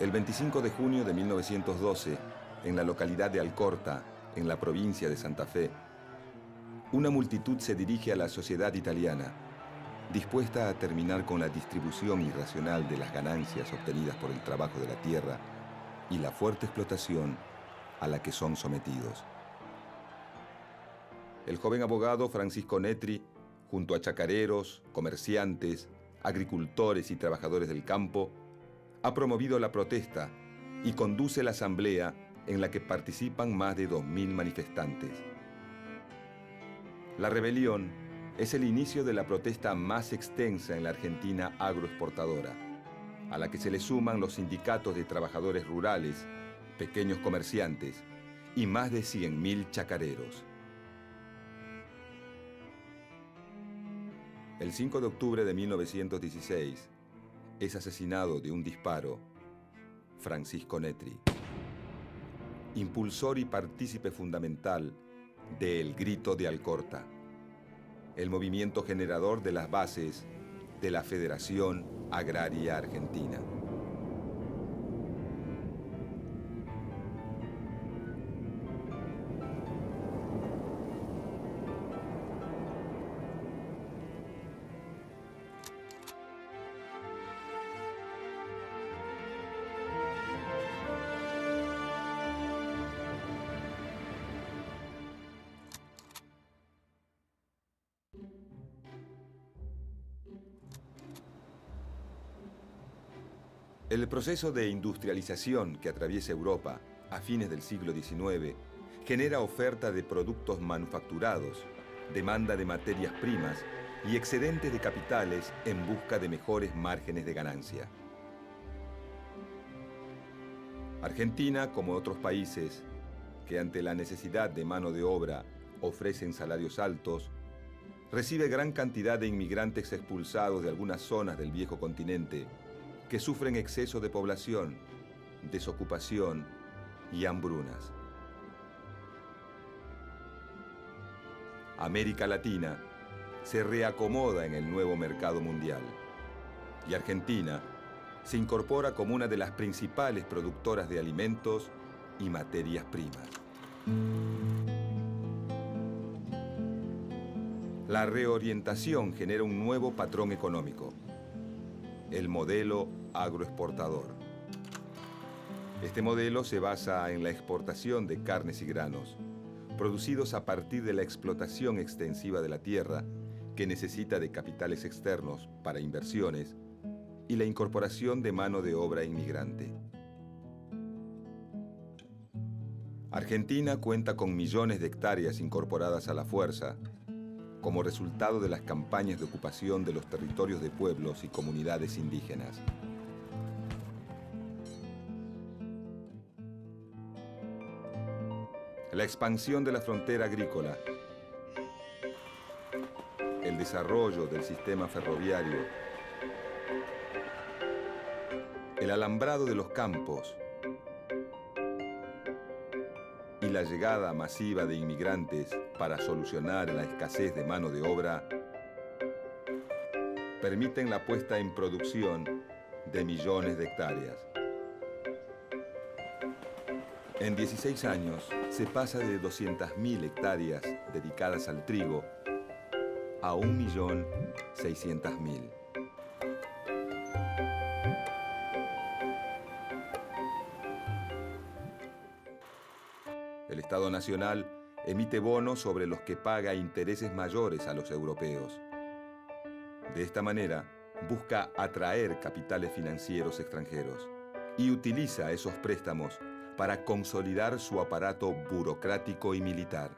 El 25 de junio de 1912, en la localidad de Alcorta, en la provincia de Santa Fe, una multitud se dirige a la sociedad italiana, dispuesta a terminar con la distribución irracional de las ganancias obtenidas por el trabajo de la tierra y la fuerte explotación a la que son sometidos. El joven abogado Francisco Netri, junto a chacareros, comerciantes, agricultores y trabajadores del campo, ha promovido la protesta y conduce la asamblea en la que participan más de 2.000 manifestantes. La rebelión es el inicio de la protesta más extensa en la Argentina agroexportadora, a la que se le suman los sindicatos de trabajadores rurales, pequeños comerciantes y más de 100.000 chacareros. El 5 de octubre de 1916 es asesinado de un disparo Francisco Netri, impulsor y partícipe fundamental de El Grito de Alcorta, el movimiento generador de las bases de la Federación Agraria Argentina. El proceso de industrialización que atraviesa Europa a fines del siglo XIX genera oferta de productos manufacturados, demanda de materias primas y excedente de capitales en busca de mejores márgenes de ganancia. Argentina, como otros países que ante la necesidad de mano de obra ofrecen salarios altos, recibe gran cantidad de inmigrantes expulsados de algunas zonas del viejo continente que sufren exceso de población, desocupación y hambrunas. América Latina se reacomoda en el nuevo mercado mundial y Argentina se incorpora como una de las principales productoras de alimentos y materias primas. La reorientación genera un nuevo patrón económico, el modelo agroexportador. Este modelo se basa en la exportación de carnes y granos, producidos a partir de la explotación extensiva de la tierra, que necesita de capitales externos para inversiones, y la incorporación de mano de obra inmigrante. Argentina cuenta con millones de hectáreas incorporadas a la fuerza, como resultado de las campañas de ocupación de los territorios de pueblos y comunidades indígenas. La expansión de la frontera agrícola, el desarrollo del sistema ferroviario, el alambrado de los campos y la llegada masiva de inmigrantes para solucionar la escasez de mano de obra permiten la puesta en producción de millones de hectáreas. En 16 años se pasa de 200.000 hectáreas dedicadas al trigo a 1.600.000. El Estado Nacional emite bonos sobre los que paga intereses mayores a los europeos. De esta manera, busca atraer capitales financieros extranjeros y utiliza esos préstamos para consolidar su aparato burocrático y militar.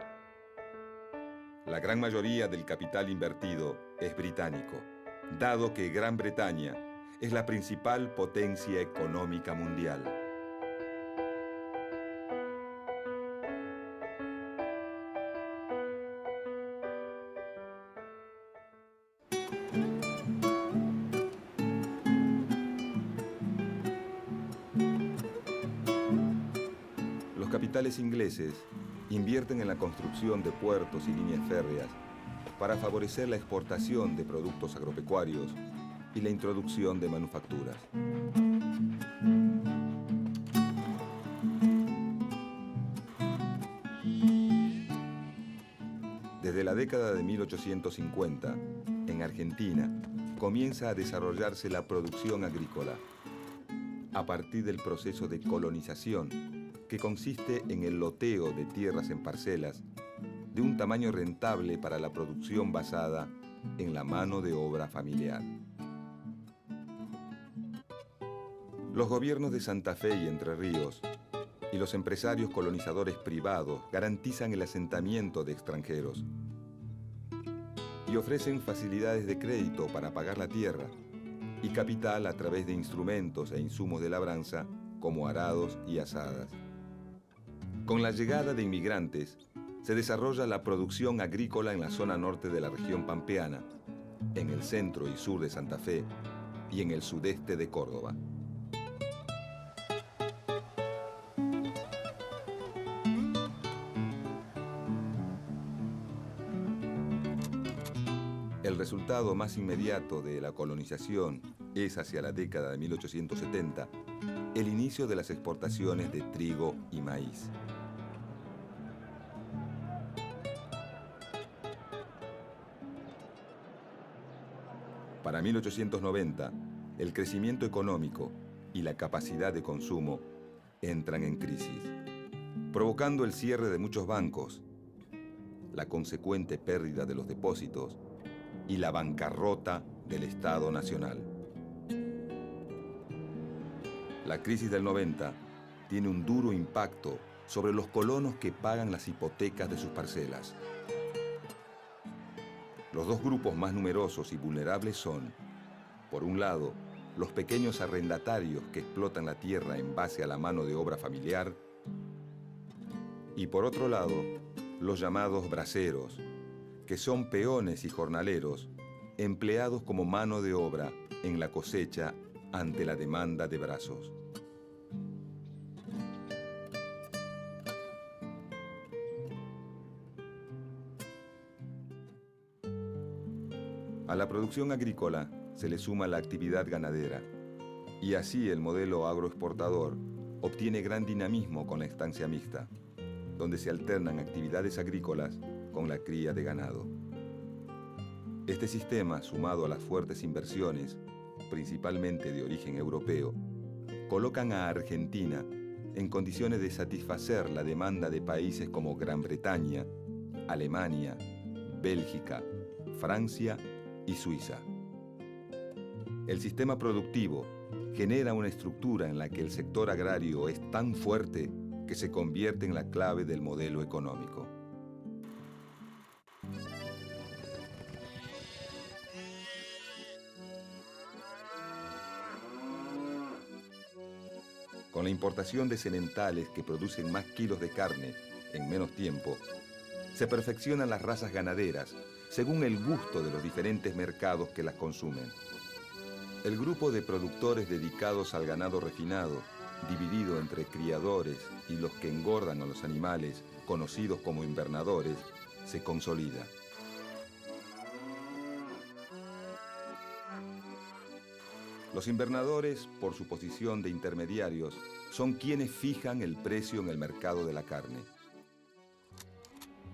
La gran mayoría del capital invertido es británico, dado que Gran Bretaña es la principal potencia económica mundial. Los capitales ingleses invierten en la construcción de puertos y líneas férreas para favorecer la exportación de productos agropecuarios y la introducción de manufacturas. Desde la década de 1850, en Argentina, comienza a desarrollarse la producción agrícola, a partir del proceso de colonización, que consiste en el loteo de tierras en parcelas de un tamaño rentable para la producción basada en la mano de obra familiar. Los gobiernos de Santa Fe y Entre Ríos y los empresarios colonizadores privados garantizan el asentamiento de extranjeros y ofrecen facilidades de crédito para pagar la tierra y capital a través de instrumentos e insumos de labranza como arados y azadas. Con la llegada de inmigrantes, se desarrolla la producción agrícola en la zona norte de la región pampeana, en el centro y sur de Santa Fe y en el sudeste de Córdoba. El resultado más inmediato de la colonización es, hacia la década de 1870, el inicio de las exportaciones de trigo y maíz. Para 1890, el crecimiento económico y la capacidad de consumo entran en crisis, provocando el cierre de muchos bancos, la consecuente pérdida de los depósitos y la bancarrota del Estado Nacional. La crisis del 90 tiene un duro impacto sobre los colonos que pagan las hipotecas de sus parcelas. Los dos grupos más numerosos y vulnerables son, por un lado, los pequeños arrendatarios que explotan la tierra en base a la mano de obra familiar, y por otro lado, los llamados braceros, que son peones y jornaleros empleados como mano de obra en la cosecha ante la demanda de brazos. A la producción agrícola se le suma la actividad ganadera, y así el modelo agroexportador obtiene gran dinamismo con la estancia mixta, donde se alternan actividades agrícolas con la cría de ganado. Este sistema, sumado a las fuertes inversiones, principalmente de origen europeo, colocan a Argentina en condiciones de satisfacer la demanda de países como Gran Bretaña, Alemania, Bélgica, Francia y Suiza. El sistema productivo genera una estructura en la que el sector agrario es tan fuerte que se convierte en la clave del modelo económico. Con la importación de sementales que producen más kilos de carne en menos tiempo, se perfeccionan las razas ganaderas según el gusto de los diferentes mercados que las consumen. El grupo de productores dedicados al ganado refinado, dividido entre criadores y los que engordan a los animales, conocidos como invernadores, se consolida. Los invernadores, por su posición de intermediarios, son quienes fijan el precio en el mercado de la carne.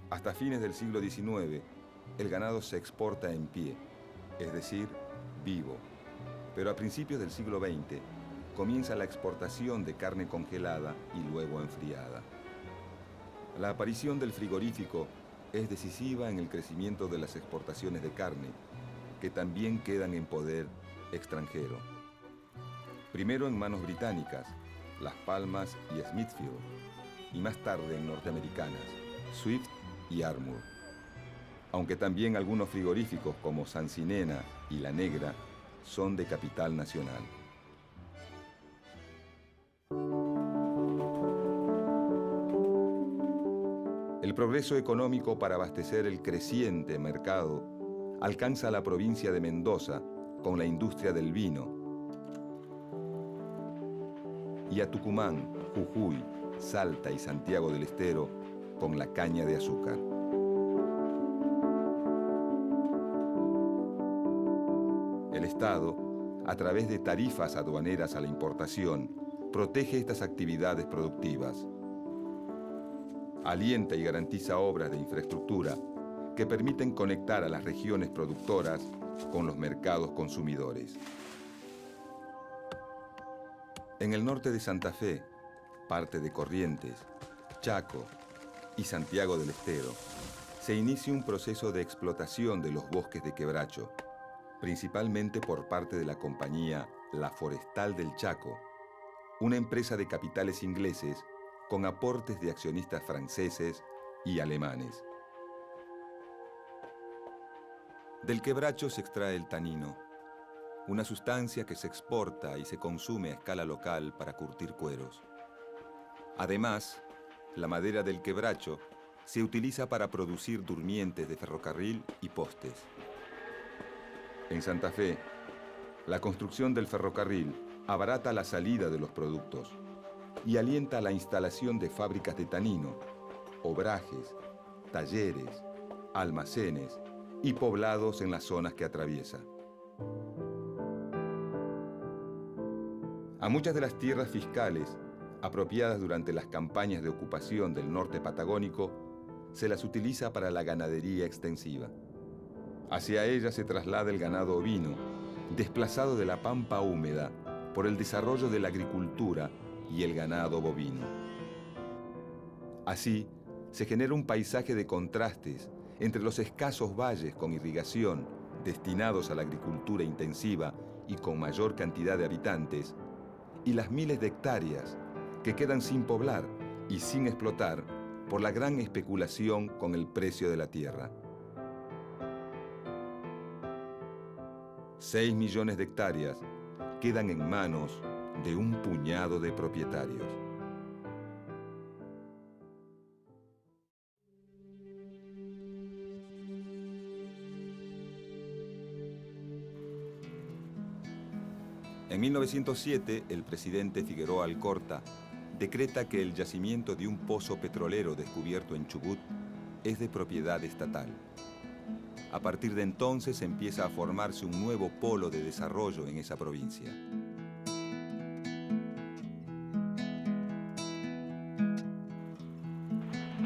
Hasta fines del siglo XIX, el ganado se exporta en pie, es decir, vivo. Pero a principios del siglo XX comienza la exportación de carne congelada y luego enfriada. La aparición del frigorífico es decisiva en el crecimiento de las exportaciones de carne, que también quedan en poder extranjero. Primero en manos británicas, Las Palmas y Smithfield, y más tarde en norteamericanas, Swift y Armour. Aunque también algunos frigoríficos como Sancinena y La Negra son de capital nacional. El progreso económico para abastecer el creciente mercado alcanza a la provincia de Mendoza con la industria del vino y a Tucumán, Jujuy, Salta y Santiago del Estero con la caña de azúcar. El Estado, a través de tarifas aduaneras a la importación, protege estas actividades productivas. Alienta y garantiza obras de infraestructura que permiten conectar a las regiones productoras con los mercados consumidores. En el norte de Santa Fe, parte de Corrientes, Chaco y Santiago del Estero, se inicia un proceso de explotación de los bosques de quebracho, principalmente por parte de la compañía La Forestal del Chaco, una empresa de capitales ingleses con aportes de accionistas franceses y alemanes. Del quebracho se extrae el tanino, una sustancia que se exporta y se consume a escala local para curtir cueros. Además, la madera del quebracho se utiliza para producir durmientes de ferrocarril y postes. En Santa Fe, la construcción del ferrocarril abarata la salida de los productos y alienta la instalación de fábricas de tanino, obrajes, talleres, almacenes y poblados en las zonas que atraviesa. A muchas de las tierras fiscales, apropiadas durante las campañas de ocupación del norte patagónico, se las utiliza para la ganadería extensiva. Hacia ellas se traslada el ganado ovino, desplazado de la pampa húmeda por el desarrollo de la agricultura y el ganado bovino. Así, se genera un paisaje de contrastes entre los escasos valles con irrigación destinados a la agricultura intensiva y con mayor cantidad de habitantes, y las miles de hectáreas que quedan sin poblar y sin explotar por la gran especulación con el precio de la tierra. 6 millones de hectáreas quedan en manos de un puñado de propietarios. En 1907, el presidente Figueroa Alcorta decreta que el yacimiento de un pozo petrolero descubierto en Chubut es de propiedad estatal. A partir de entonces empieza a formarse un nuevo polo de desarrollo en esa provincia.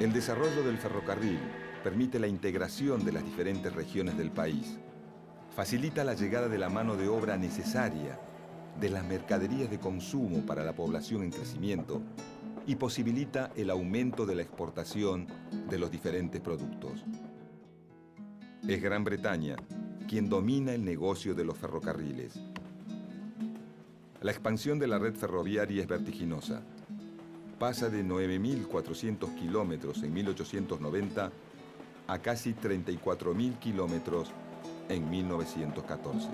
El desarrollo del ferrocarril permite la integración de las diferentes regiones del país, facilita la llegada de la mano de obra necesaria, de las mercaderías de consumo para la población en crecimiento y posibilita el aumento de la exportación de los diferentes productos. Es Gran Bretaña quien domina el negocio de los ferrocarriles. La expansión de la red ferroviaria es vertiginosa. Pasa de 9.400 kilómetros en 1890 a casi 34.000 kilómetros en 1914.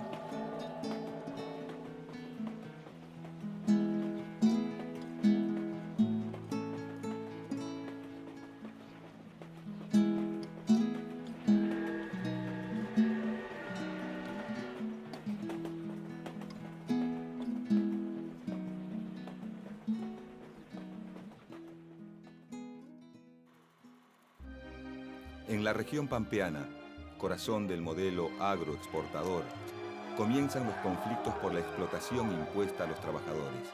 En la región pampeana, corazón del modelo agroexportador, comienzan los conflictos por la explotación impuesta a los trabajadores.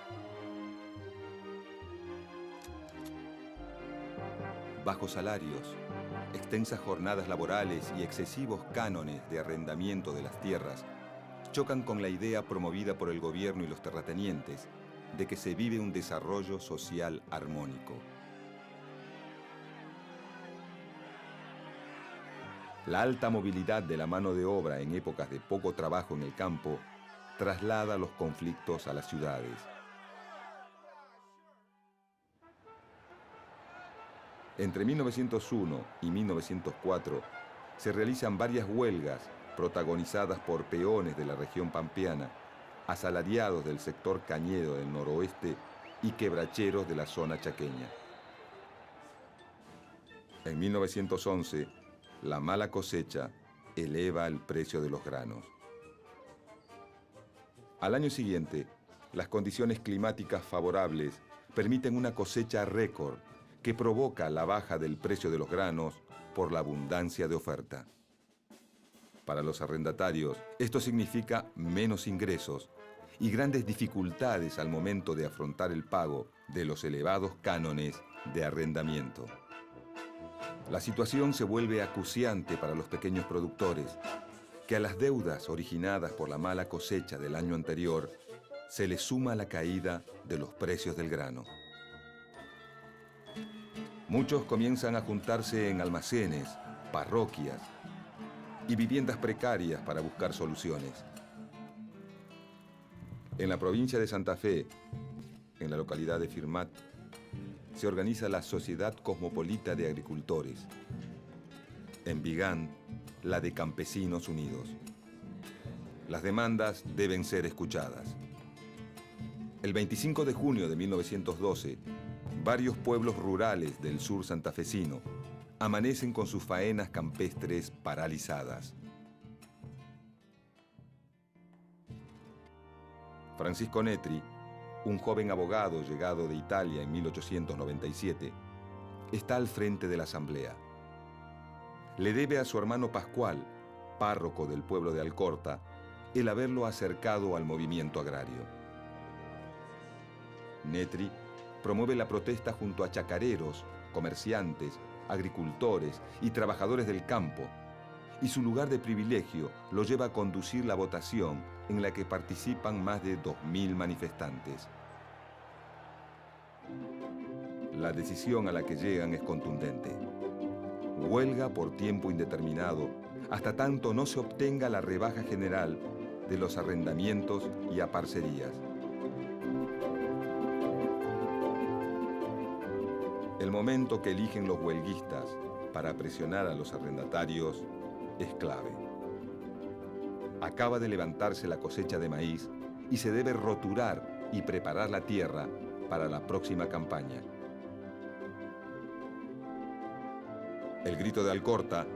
Bajos salarios, extensas jornadas laborales y excesivos cánones de arrendamiento de las tierras chocan con la idea promovida por el gobierno y los terratenientes de que se vive un desarrollo social armónico. La alta movilidad de la mano de obra en épocas de poco trabajo en el campo traslada los conflictos a las ciudades. Entre 1901 y 1904 se realizan varias huelgas protagonizadas por peones de la región pampeana, asalariados del sector cañero del noroeste y quebracheros de la zona chaqueña. En 1911, la mala cosecha eleva el precio de los granos. Al año siguiente, las condiciones climáticas favorables permiten una cosecha récord que provoca la baja del precio de los granos por la abundancia de oferta. Para los arrendatarios, esto significa menos ingresos y grandes dificultades al momento de afrontar el pago de los elevados cánones de arrendamiento. La situación se vuelve acuciante para los pequeños productores, que a las deudas originadas por la mala cosecha del año anterior se les suma la caída de los precios del grano. Muchos comienzan a juntarse en almacenes, parroquias y viviendas precarias para buscar soluciones. En la provincia de Santa Fe, en la localidad de Firmat, se organiza la Sociedad Cosmopolita de Agricultores. En Vigán, la de Campesinos Unidos. Las demandas deben ser escuchadas. El 25 de junio de 1912, varios pueblos rurales del sur santafesino amanecen con sus faenas campestres paralizadas. Francisco Netri, un joven abogado llegado de Italia en 1897, está al frente de la asamblea. Le debe a su hermano Pascual, párroco del pueblo de Alcorta, el haberlo acercado al movimiento agrario. Netri promueve la protesta junto a chacareros, comerciantes, agricultores y trabajadores del campo, y su lugar de privilegio lo lleva a conducir la votación en la que participan más de 2.000 manifestantes. La decisión a la que llegan es contundente. Huelga por tiempo indeterminado hasta tanto no se obtenga la rebaja general de los arrendamientos y aparcerías. El momento que eligen los huelguistas para presionar a los arrendatarios es clave. Acaba de levantarse la cosecha de maíz y se debe roturar y preparar la tierra para la próxima campaña. El grito de Alcorta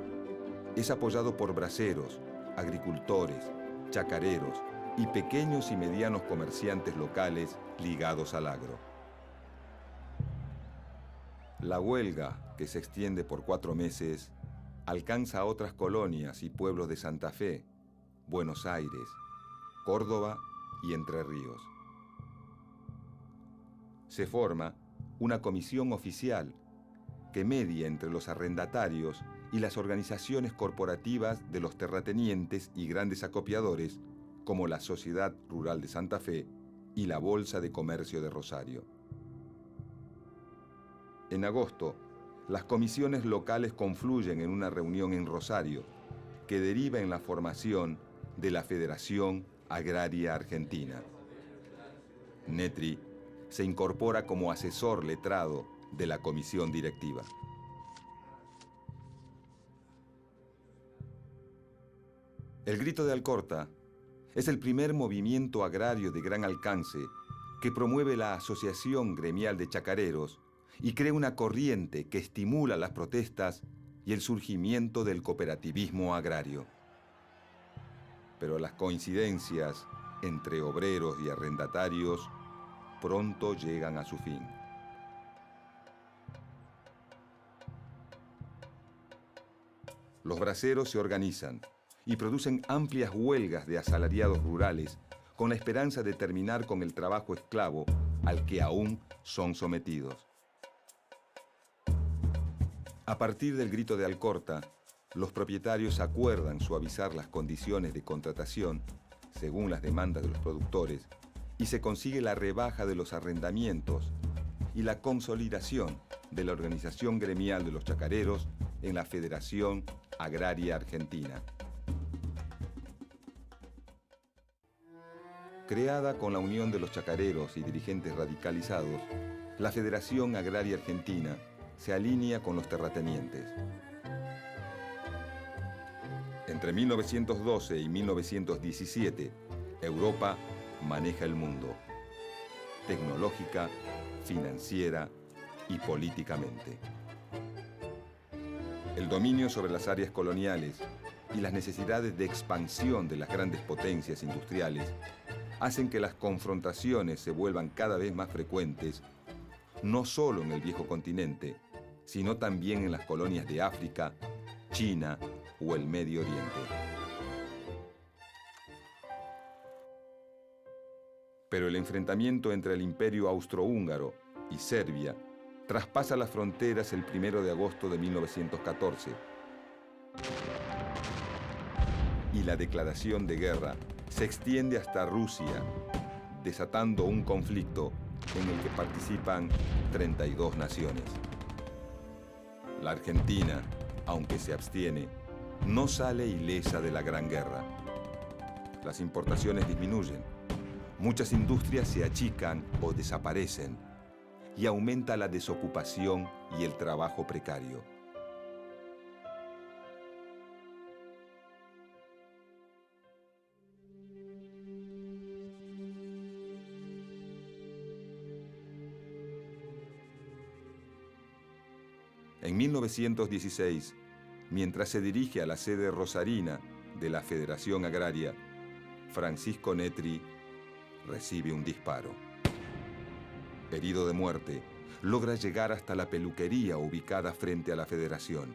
es apoyado por braceros, agricultores, chacareros y pequeños y medianos comerciantes locales ligados al agro. La huelga, que se extiende por 4 meses, alcanza a otras colonias y pueblos de Santa Fe, Buenos Aires, Córdoba y Entre Ríos. Se forma una comisión oficial que media entre los arrendatarios y las organizaciones corporativas de los terratenientes y grandes acopiadores, como la Sociedad Rural de Santa Fe y la Bolsa de Comercio de Rosario. En agosto, las comisiones locales confluyen en una reunión en Rosario, que deriva en la formación de la Federación Agraria Argentina. Netri se incorpora como asesor letrado de la comisión directiva. El Grito de Alcorta es el primer movimiento agrario de gran alcance que promueve la Asociación Gremial de Chacareros y crea una corriente que estimula las protestas y el surgimiento del cooperativismo agrario. Pero las coincidencias entre obreros y arrendatarios pronto llegan a su fin. Los braceros se organizan y producen amplias huelgas de asalariados rurales con la esperanza de terminar con el trabajo esclavo al que aún son sometidos. A partir del Grito de Alcorta, los propietarios acuerdan suavizar las condiciones de contratación según las demandas de los productores y se consigue la rebaja de los arrendamientos y la consolidación de la organización gremial de los chacareros en la Federación Agraria Argentina. Creada con la unión de los chacareros y dirigentes radicalizados, la Federación Agraria Argentina se alinea con los terratenientes. Entre 1912 y 1917, Europa maneja el mundo, tecnológica, financiera y políticamente. El dominio sobre las áreas coloniales y las necesidades de expansión de las grandes potencias industriales hacen que las confrontaciones se vuelvan cada vez más frecuentes, no solo en el viejo continente, sino también en las colonias de África, China o el Medio Oriente. Pero el enfrentamiento entre el Imperio Austrohúngaro y Serbia traspasa las fronteras el 1 de agosto de 1914. Y la declaración de guerra se extiende hasta Rusia, desatando un conflicto en el que participan 32 naciones. La Argentina, aunque se abstiene, no sale ilesa de la Gran Guerra. Las importaciones disminuyen, muchas industrias se achican o desaparecen y aumenta la desocupación y el trabajo precario. En 1916, mientras se dirige a la sede rosarina de la Federación Agraria, Francisco Netri recibe un disparo. Herido de muerte, logra llegar hasta la peluquería ubicada frente a la Federación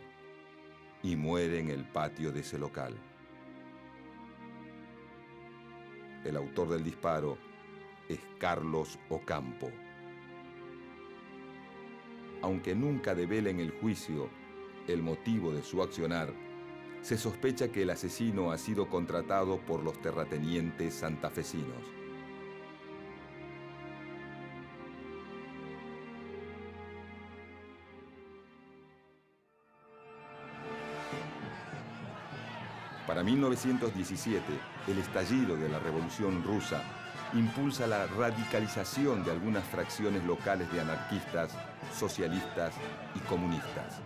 y muere en el patio de ese local. El autor del disparo es Carlos Ocampo. Aunque nunca devela en el juicio el motivo de su accionar, se sospecha que el asesino ha sido contratado por los terratenientes santafesinos. Para 1917, el estallido de la Revolución Rusa impulsa la radicalización de algunas fracciones locales de anarquistas, socialistas y comunistas.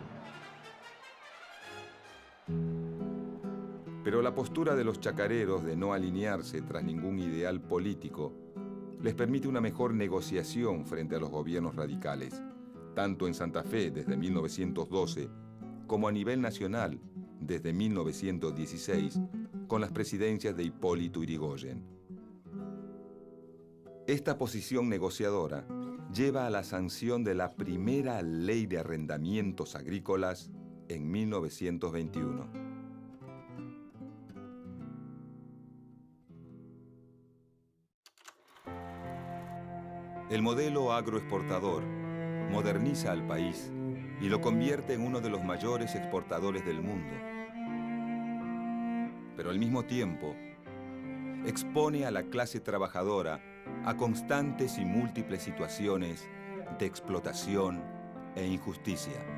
Pero la postura de los chacareros de no alinearse tras ningún ideal político les permite una mejor negociación frente a los gobiernos radicales, tanto en Santa Fe desde 1912 como a nivel nacional desde 1916 con las presidencias de Hipólito Yrigoyen. Esta posición negociadora lleva a la sanción de la primera ley de arrendamientos agrícolas en 1921. El modelo agroexportador moderniza al país y lo convierte en uno de los mayores exportadores del mundo. Pero al mismo tiempo, expone a la clase trabajadora a constantes y múltiples situaciones de explotación e injusticia.